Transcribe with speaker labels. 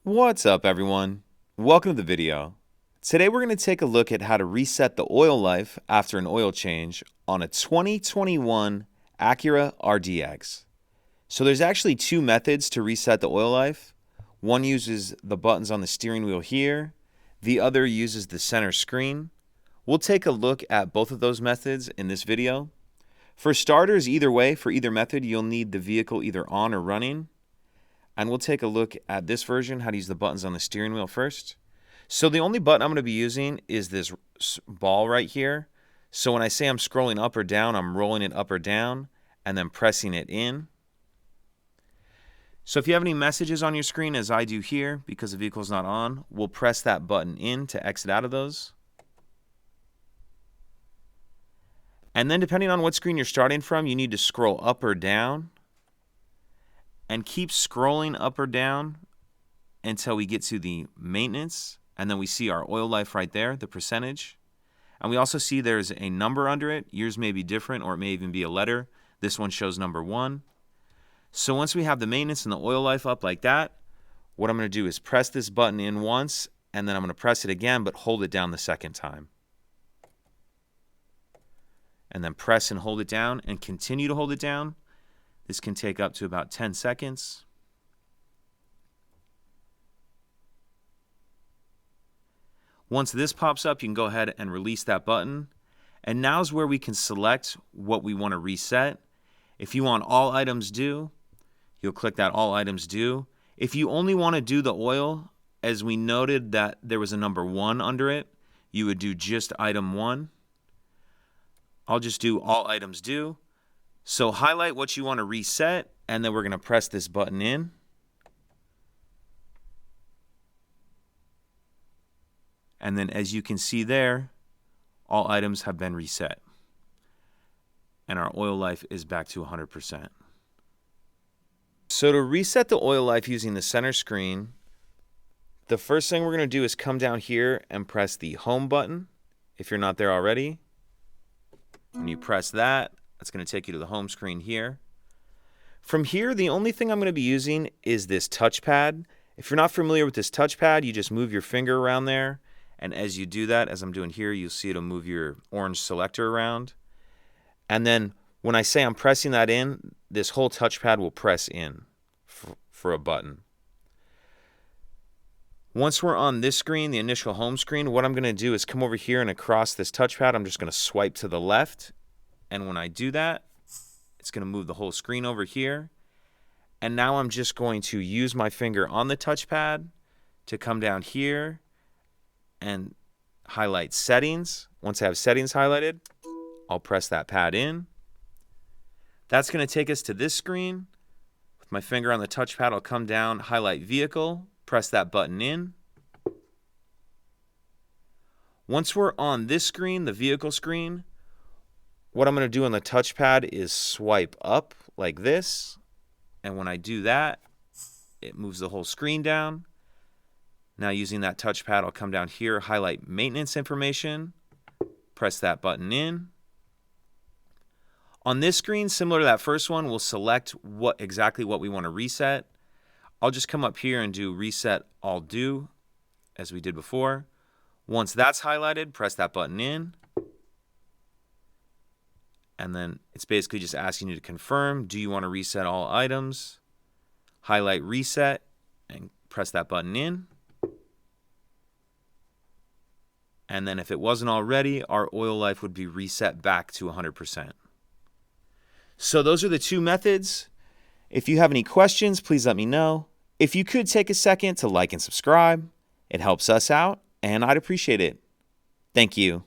Speaker 1: What's up, everyone? Welcome to the video. Today we're going to take a look at how to reset the oil life after an oil change on a 2021 Acura RDX. So there's actually two methods to reset the oil life. One uses the buttons on the steering wheel here. The other uses the center screen. We'll take a look at both of those methods in this video. For starters, either way, for either method, you'll need the vehicle either on or running. And we'll take a look at this version, how to use the buttons on the steering wheel first. So the only button I'm going to be using is this ball right here. So when I say I'm scrolling up or down, I'm rolling it up or down and then pressing it in. So if you have any messages on your screen, as I do here, because the vehicle's not on, we'll press that button in to exit out of those. And then depending on what screen you're starting from, you need to scroll up or down. And keep scrolling up or down until we get to the maintenance. And then we see our oil life right there, the percentage. And we also see there's a number under it. Yours may be different, or it may even be a letter. This one shows number 1. So once we have the maintenance and the oil life up like that, what I'm going to do is press this button in once, and then I'm going to press it again, but hold it down the second time. And then press and hold it down, and continue to hold it down. This can take up to about 10 seconds. Once this pops up, you can go ahead and release that button. And now's where we can select what we want to reset. If you want all items due, you'll click that all items due. If you only want to do the oil, as we noted that there was a number 1 under it, you would do just item 1. I'll just do all items due. So highlight what you want to reset, and then we're going to press this button in. And then as you can see there, all items have been reset. And our oil life is back to 100%. So to reset the oil life using the center screen, the first thing we're going to do is come down here and press the home button if you're not there already. When you press that, that's going to take you to the home screen here. From here, the only thing I'm going to be using is this touchpad. If you're not familiar with this touchpad, you just move your finger around there. And as you do that, as I'm doing here, you'll see it'll move your orange selector around. And then when I say I'm pressing that in, this whole touchpad will press in for a button. Once we're on this screen, the initial home screen, what I'm going to do is come over here and across this touchpad, I'm just going to swipe to the left. And when I do that, it's going to move the whole screen over here. And now I'm just going to use my finger on the touchpad to come down here and highlight settings. Once I have settings highlighted, I'll press that pad in. That's going to take us to this screen. With my finger on the touchpad, I'll come down, highlight vehicle, press that button in. Once we're on this screen, the vehicle screen, what I'm going to do on the touchpad is swipe up like this. And when I do that, it moves the whole screen down. Now using that touchpad, I'll come down here, highlight maintenance information, press that button in. On this screen, similar to that first one, we'll select exactly what we want to reset. I'll just come up here and do reset all due, as we did before. Once that's highlighted, press that button in. And then it's basically just asking you to confirm, do you want to reset all items? Highlight reset and press that button in. And then if it wasn't already, our oil life would be reset back to 100%. So those are the two methods. If you have any questions, please let me know. If you could take a second to like and subscribe, it helps us out, and I'd appreciate it. Thank you.